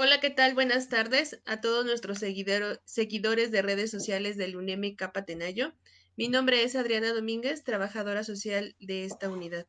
Hola, ¿qué tal? Buenas tardes a todos nuestros seguidores de redes sociales del UNEM Capa Tenayo. Mi nombre es Adriana Domínguez, trabajadora social de esta unidad.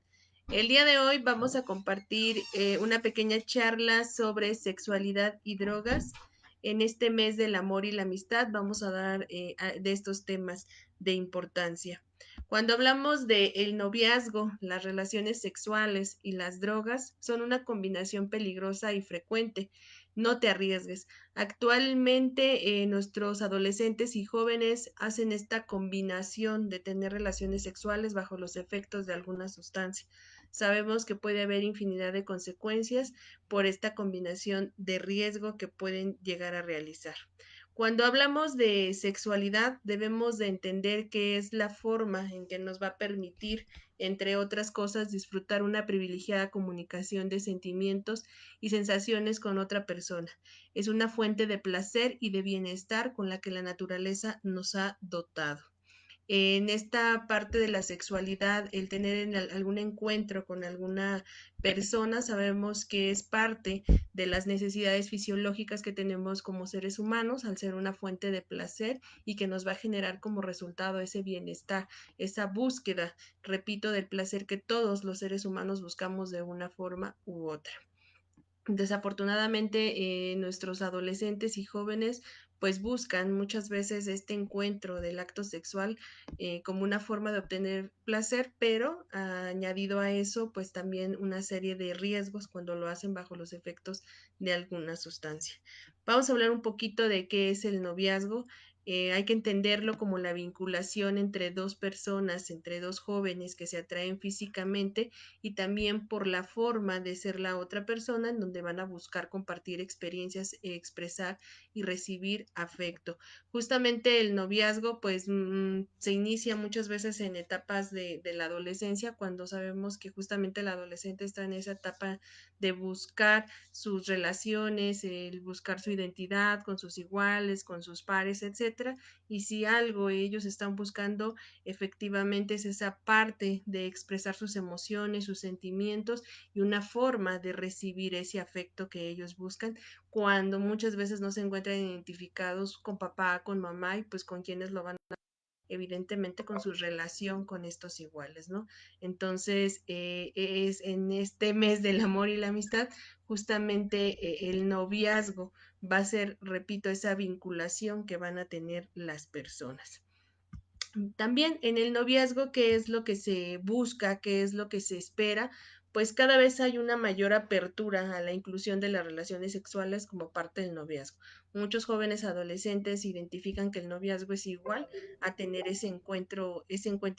El día de hoy vamos a compartir una pequeña charla sobre sexualidad y drogas. En este mes del amor y la amistad vamos a dar de estos temas de importancia. Cuando hablamos de el noviazgo, las relaciones sexuales y las drogas son una combinación peligrosa y frecuente. No te arriesgues. Actualmente nuestros adolescentes y jóvenes hacen esta combinación de tener relaciones sexuales bajo los efectos de alguna sustancia. Sabemos que puede haber infinidad de consecuencias por esta combinación de riesgo que pueden llegar a realizar. Cuando hablamos de sexualidad, debemos de entender que es la forma en que nos va a permitir, entre otras cosas, disfrutar una privilegiada comunicación de sentimientos y sensaciones con otra persona. Es una fuente de placer y de bienestar con la que la naturaleza nos ha dotado. En esta parte de la sexualidad, el tener algún encuentro con alguna persona, sabemos que es parte de las necesidades fisiológicas que tenemos como seres humanos, al ser una fuente de placer y que nos va a generar como resultado ese bienestar, esa búsqueda, repito, del placer que todos los seres humanos buscamos de una forma u otra. Desafortunadamente, nuestros adolescentes y jóvenes pues buscan muchas veces este encuentro del acto sexual como una forma de obtener placer, pero añadido a eso pues también una serie de riesgos cuando lo hacen bajo los efectos de alguna sustancia. Vamos a hablar un poquito de qué es el noviazgo. Hay que entenderlo como la vinculación entre dos personas, entre dos jóvenes que se atraen físicamente y también por la forma de ser la otra persona en donde van a buscar compartir experiencias, expresar y recibir afecto. Justamente el noviazgo pues se inicia muchas veces en etapas de la adolescencia cuando sabemos que justamente el adolescente está en esa etapa de buscar sus relaciones, el buscar su identidad con sus iguales, con sus pares, etcétera. Y si algo ellos están buscando efectivamente es esa parte de expresar sus emociones, sus sentimientos y una forma de recibir ese afecto que ellos buscan cuando muchas veces no se encuentran identificados con papá, con mamá y pues con quienes lo van evidentemente con su relación con estos iguales, ¿no? Entonces, es en este mes del amor y la amistad, justamente el noviazgo va a ser, repito, esa vinculación que van a tener las personas. También en el noviazgo, ¿qué es lo que se busca? ¿Qué es lo que se espera? Pues cada vez hay una mayor apertura a la inclusión de las relaciones sexuales como parte del noviazgo. Muchos jóvenes adolescentes identifican que el noviazgo es igual a tener ese encuentro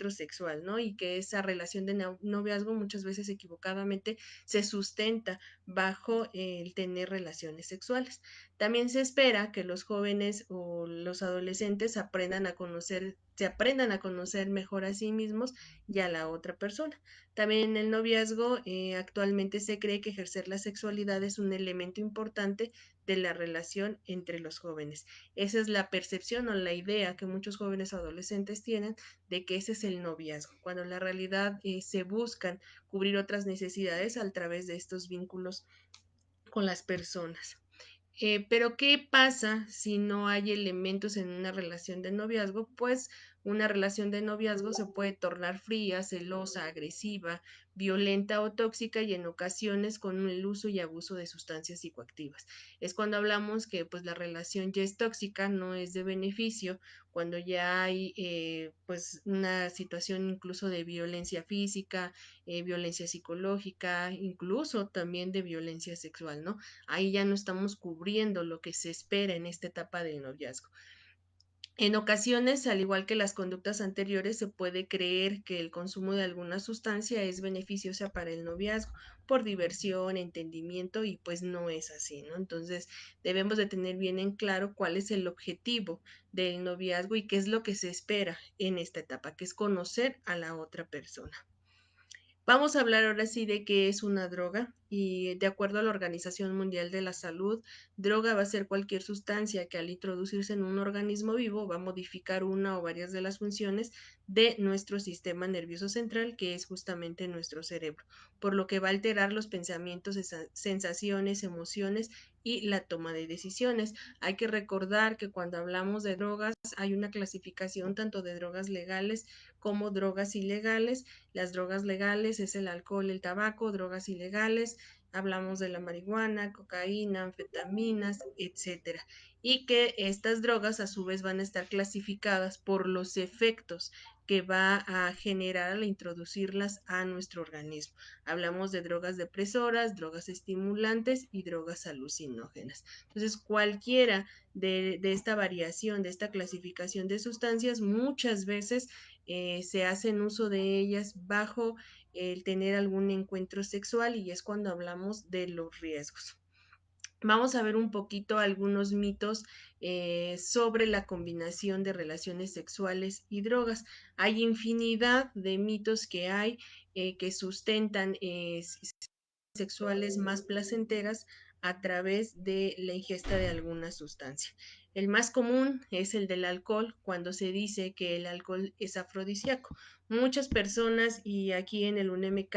sexual, ¿no? Y que esa relación de noviazgo muchas veces equivocadamente se sustenta bajo el tener relaciones sexuales. También se espera que los jóvenes o los adolescentes se aprendan a conocer mejor a sí mismos y a la otra persona. También en el noviazgo actualmente se cree que ejercer la sexualidad es un elemento importante de la relación entre los jóvenes. Esa es la percepción o la idea que muchos jóvenes adolescentes tienen de que ese es el noviazgo, cuando en la realidad se buscan cubrir otras necesidades a través de estos vínculos con las personas. Pero ¿qué pasa si no hay elementos en una relación de noviazgo? Pues una relación de noviazgo se puede tornar fría, celosa, agresiva, violenta o tóxica y en ocasiones con el uso y abuso de sustancias psicoactivas. Es cuando hablamos que pues la relación ya es tóxica, no es de beneficio, cuando ya hay pues una situación incluso de violencia física, violencia psicológica, incluso también de violencia sexual, ¿no? Ahí ya no estamos cubriendo lo que se espera en esta etapa del noviazgo. En ocasiones, al igual que las conductas anteriores, se puede creer que el consumo de alguna sustancia es beneficiosa para el noviazgo por diversión, entendimiento y pues no es así, ¿no? Entonces debemos de tener bien en claro cuál es el objetivo del noviazgo y qué es lo que se espera en esta etapa, que es conocer a la otra persona. Vamos a hablar ahora sí de qué es una droga y de acuerdo a la Organización Mundial de la Salud, droga va a ser cualquier sustancia que al introducirse en un organismo vivo va a modificar una o varias de las funciones de nuestro sistema nervioso central, que es justamente nuestro cerebro, por lo que va a alterar los pensamientos, sensaciones, emociones y la toma de decisiones. Hay que recordar que cuando hablamos de drogas hay una clasificación tanto de drogas legales como drogas ilegales. Las drogas legales es el alcohol, el tabaco; drogas ilegales hablamos de la marihuana, cocaína, anfetaminas, etcétera. Y que estas drogas a su vez van a estar clasificadas por los efectos que va a generar al introducirlas a nuestro organismo. Hablamos de drogas depresoras, drogas estimulantes y drogas alucinógenas. Entonces, cualquiera de esta variación, de esta clasificación de sustancias, muchas veces se hacen uso de ellas bajo el tener algún encuentro sexual, y es cuando hablamos de los riesgos. Vamos a ver un poquito algunos mitos sobre la combinación de relaciones sexuales y drogas. Hay infinidad de mitos que hay que sustentan sexuales más placenteras a través de la ingesta de alguna sustancia. El más común es el del alcohol, cuando se dice que el alcohol es afrodisíaco. Muchas personas, y aquí en el UNEMK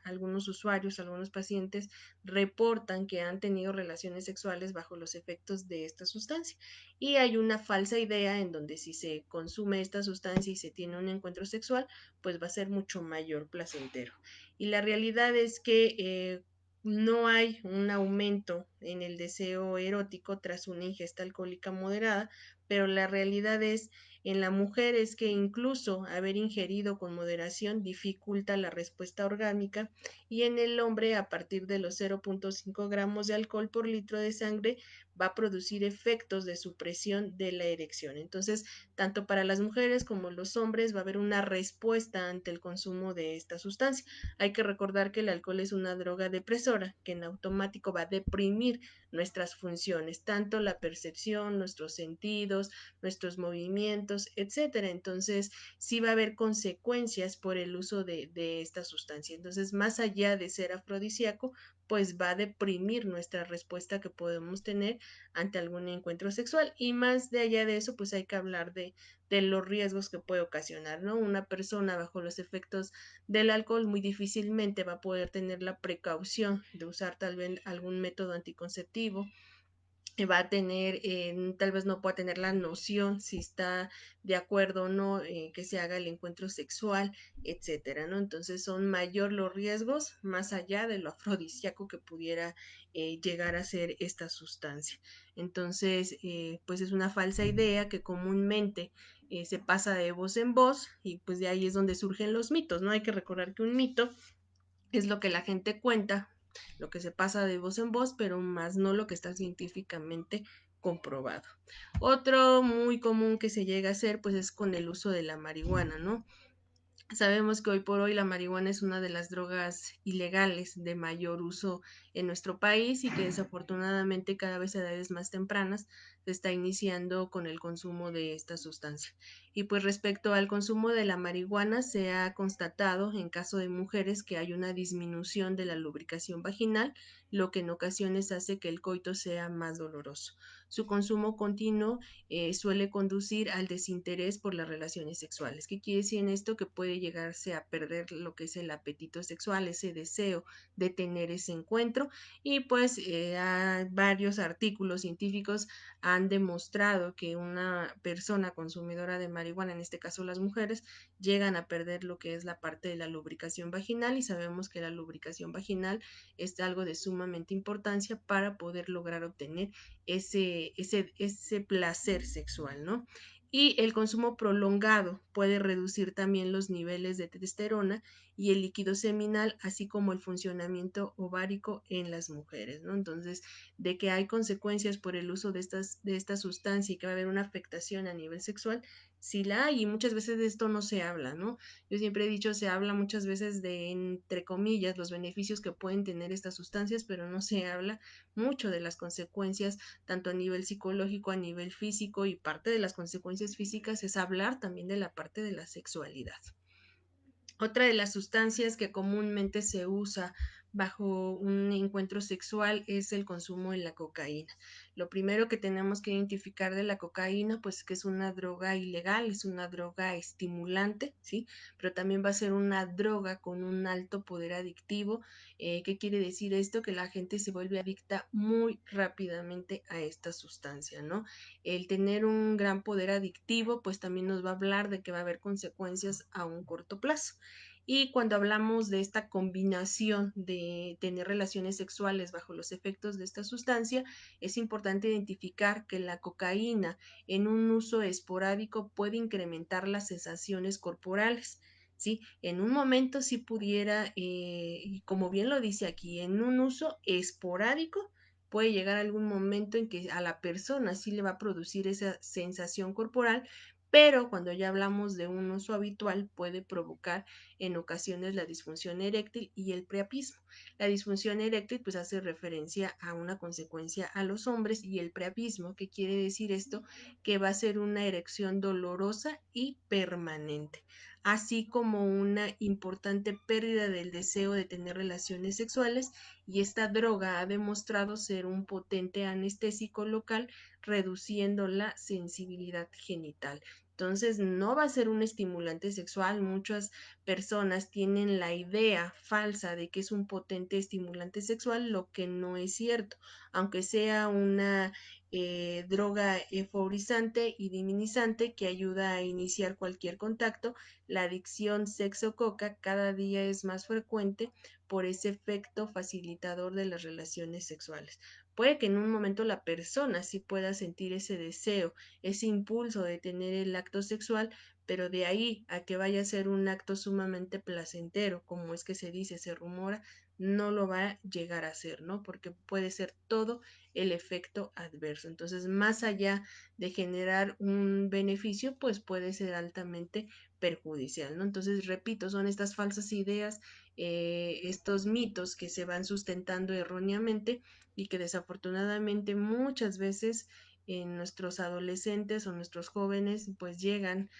algunos usuarios, algunos pacientes reportan que han tenido relaciones sexuales bajo los efectos de esta sustancia. Y hay una falsa idea en donde si se consume esta sustancia y se tiene un encuentro sexual, pues va a ser mucho mayor placentero. Y la realidad es que no hay un aumento en el deseo erótico tras una ingesta alcohólica moderada, pero la realidad es en la mujer es que incluso haber ingerido con moderación dificulta la respuesta orgánica, y en el hombre a partir de los 0.5 gramos de alcohol por litro de sangre va a producir efectos de supresión de la erección. Entonces, tanto para las mujeres como los hombres va a haber una respuesta ante el consumo de esta sustancia. Hay que recordar que el alcohol es una droga depresora que en automático va a deprimir nuestras funciones, tanto la percepción, nuestros sentidos, nuestros movimientos, etcétera. Entonces, sí va a haber consecuencias por el uso de esta sustancia. Entonces, más allá de ser afrodisíaco, pues va a deprimir nuestra respuesta que podemos tener ante algún encuentro sexual. Y más de allá de eso, pues hay que hablar de los riesgos que puede ocasionar, ¿no? Una persona bajo los efectos del alcohol muy difícilmente va a poder tener la precaución de usar tal vez algún método anticonceptivo, va a tener, tal vez no pueda tener la noción si está de acuerdo o no que se haga el encuentro sexual, etcétera, ¿no? Entonces son mayor los riesgos más allá de lo afrodisíaco que pudiera llegar a ser esta sustancia. Entonces, pues es una falsa idea que comúnmente se pasa de voz en voz, y pues de ahí es donde surgen los mitos, ¿no? Hay que recordar que un mito es lo que la gente cuenta, lo que se pasa de voz en voz, pero más no lo que está científicamente comprobado. Otro muy común que se llega a hacer, pues es con el uso de la marihuana, ¿no? Sabemos que hoy por hoy la marihuana es una de las drogas ilegales de mayor uso en nuestro país, y que desafortunadamente cada vez a edades más tempranas se está iniciando con el consumo de esta sustancia. Y pues respecto al consumo de la marihuana, se ha constatado en caso de mujeres que hay una disminución de la lubricación vaginal, lo que en ocasiones hace que el coito sea más doloroso. Su consumo continuo suele conducir al desinterés por las relaciones sexuales. ¿Qué quiere decir en esto? Que puede llegarse a perder lo que es el apetito sexual, ese deseo de tener ese encuentro. Y pues varios artículos científicos han demostrado que una persona consumidora de marihuana, en este caso las mujeres, llegan a perder lo que es la parte de la lubricación vaginal, y sabemos que la lubricación vaginal es algo de sumamente importancia para poder lograr obtener ese placer sexual, ¿no? Y el consumo prolongado puede reducir también los niveles de testosterona y el líquido seminal, así como el funcionamiento ovárico en las mujeres, ¿no? Entonces, de que hay consecuencias por el uso de esta sustancia y que va a haber una afectación a nivel sexual, sí la hay, y muchas veces de esto no se habla, ¿no? Yo siempre he dicho, se habla muchas veces de, entre comillas, los beneficios que pueden tener estas sustancias, pero no se habla mucho de las consecuencias tanto a nivel psicológico, a nivel físico, y parte de las consecuencias físicas es hablar también de la parte de la sexualidad. Otra de las sustancias que comúnmente se usa bajo un encuentro sexual es el consumo de la cocaína. Lo primero que tenemos que identificar de la cocaína, pues que es una droga ilegal, es una droga estimulante, ¿sí? Pero también va a ser una droga con un alto poder adictivo. ¿Qué quiere decir esto? Que la gente se vuelve adicta muy rápidamente a esta sustancia, ¿no? El tener un gran poder adictivo, pues también nos va a hablar de que va a haber consecuencias a un corto plazo. Y cuando hablamos de esta combinación de tener relaciones sexuales bajo los efectos de esta sustancia, es importante identificar que la cocaína en un uso esporádico puede incrementar las sensaciones corporales. ¿Sí? En un momento sí pudiera, y como bien lo dice aquí, en un uso esporádico puede llegar algún momento en que a la persona sí le va a producir esa sensación corporal, pero cuando ya hablamos de un uso habitual puede provocar en ocasiones la disfunción eréctil y el priapismo. La disfunción eréctil pues hace referencia a una consecuencia a los hombres y el priapismo, ¿qué quiere decir esto? Que va a ser una erección dolorosa y permanente, así como una importante pérdida del deseo de tener relaciones sexuales, y esta droga ha demostrado ser un potente anestésico local, reduciendo la sensibilidad genital. Entonces, no va a ser un estimulante sexual. Muchas personas tienen la idea falsa de que es un potente estimulante sexual, lo que no es cierto. Aunque sea una droga euforizante y diminizante que ayuda a iniciar cualquier contacto, la adicción sexo-coca cada día es más frecuente por ese efecto facilitador de las relaciones sexuales. Puede que en un momento la persona sí pueda sentir ese deseo, ese impulso de tener el acto sexual, pero de ahí a que vaya a ser un acto sumamente placentero, como es que se dice, se rumora, no lo va a llegar a ser, ¿no? Porque puede ser todo el efecto adverso. Entonces, más allá de generar un beneficio, pues puede ser altamente perjudicial, ¿no? Entonces, repito, son estas falsas ideas, estos mitos que se van sustentando erróneamente y que desafortunadamente muchas veces en nuestros adolescentes o nuestros jóvenes pues llegan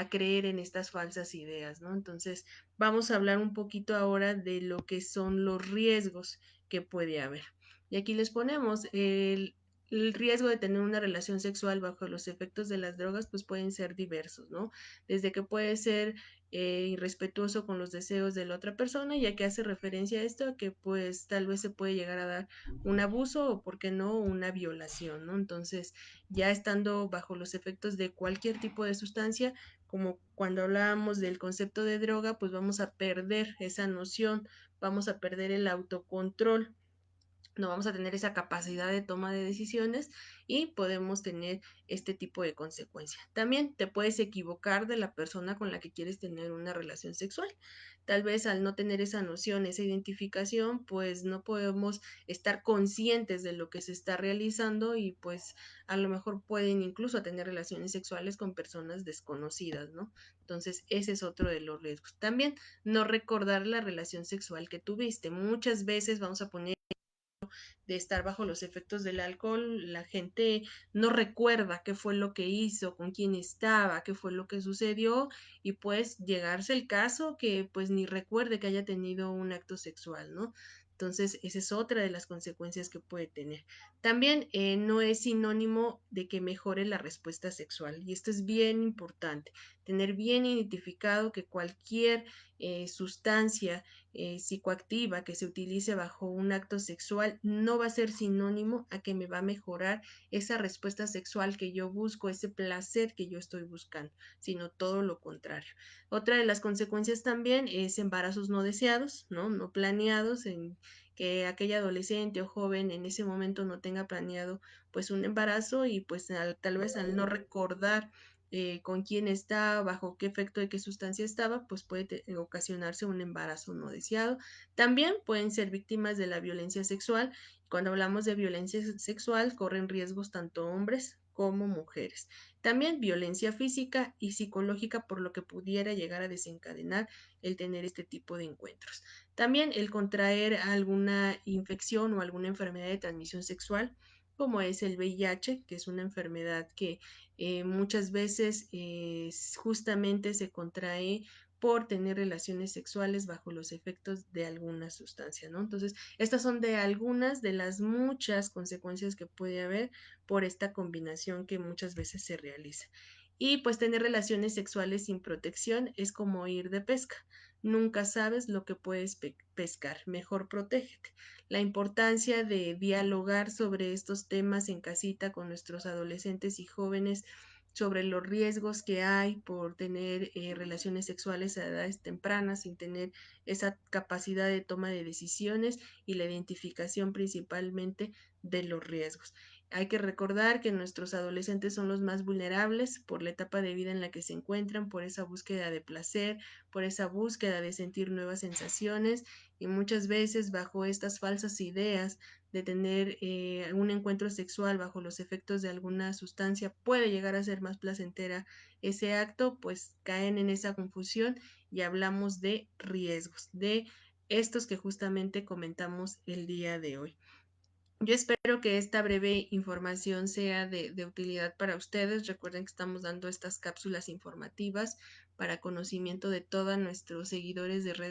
creer en estas falsas ideas, ¿no? Entonces, vamos a hablar un poquito ahora de lo que son los riesgos que puede haber. Y aquí les ponemos el riesgo de tener una relación sexual bajo los efectos de las drogas, pues pueden ser diversos, ¿no? Desde que puede ser irrespetuoso con los deseos de la otra persona, ya que hace referencia a esto, que pues tal vez se puede llegar a dar un abuso o, por qué no, una violación, ¿no? Entonces, ya estando bajo los efectos de cualquier tipo de sustancia, como cuando hablábamos del concepto de droga, pues vamos a perder esa noción, vamos a perder el autocontrol, no vamos a tener esa capacidad de toma de decisiones y podemos tener este tipo de consecuencia. También te puedes equivocar de la persona con la que quieres tener una relación sexual. Tal vez al no tener esa noción, esa identificación, pues no podemos estar conscientes de lo que se está realizando y pues a lo mejor pueden incluso tener relaciones sexuales con personas desconocidas, ¿no? Entonces, ese es otro de los riesgos. También no recordar la relación sexual que tuviste. Muchas veces vamos a poner de estar bajo los efectos del alcohol, la gente no recuerda qué fue lo que hizo, con quién estaba, qué fue lo que sucedió y pues llegarse el caso que pues ni recuerde que haya tenido un acto sexual, ¿no? Entonces, esa es otra de las consecuencias que puede tener. También no es sinónimo de que mejore la respuesta sexual. Y esto es bien importante, tener bien identificado que cualquier sustancia psicoactiva que se utilice bajo un acto sexual no va a ser sinónimo a que me va a mejorar esa respuesta sexual que yo busco, ese placer que yo estoy buscando, sino todo lo contrario. Otra de las consecuencias también es embarazos no deseados, ¿no? No planeados, en que aquella adolescente o joven en ese momento no tenga planeado pues un embarazo y pues tal vez al no recordar con quién está, bajo qué efecto de qué sustancia estaba, pues puede ocasionarse un embarazo no deseado. También pueden ser víctimas de la violencia sexual. Cuando hablamos de violencia sexual, corren riesgos tanto hombres como mujeres. También violencia física y psicológica, por lo que pudiera llegar a desencadenar el tener este tipo de encuentros. También el contraer alguna infección o alguna enfermedad de transmisión sexual, como es el VIH, que es una enfermedad que muchas veces justamente se contrae por tener relaciones sexuales bajo los efectos de alguna sustancia, ¿no? Entonces, estas son de algunas de las muchas consecuencias que puede haber por esta combinación que muchas veces se realiza. Y pues tener relaciones sexuales sin protección es como ir de pesca. Nunca sabes lo que puedes pescar, mejor protégete. La importancia de dialogar sobre estos temas en casita con nuestros adolescentes y jóvenes, sobre los riesgos que hay por tener relaciones sexuales a edades tempranas sin tener esa capacidad de toma de decisiones y la identificación principalmente de los riesgos. Hay que recordar que nuestros adolescentes son los más vulnerables por la etapa de vida en la que se encuentran, por esa búsqueda de placer, por esa búsqueda de sentir nuevas sensaciones y muchas veces bajo estas falsas ideas de tener un encuentro sexual bajo los efectos de alguna sustancia puede llegar a ser más placentera ese acto, pues caen en esa confusión y hablamos de riesgos, de estos que justamente comentamos el día de hoy. Yo espero que esta breve información sea de utilidad para ustedes. Recuerden que estamos dando estas cápsulas informativas para conocimiento de todos nuestros seguidores de redes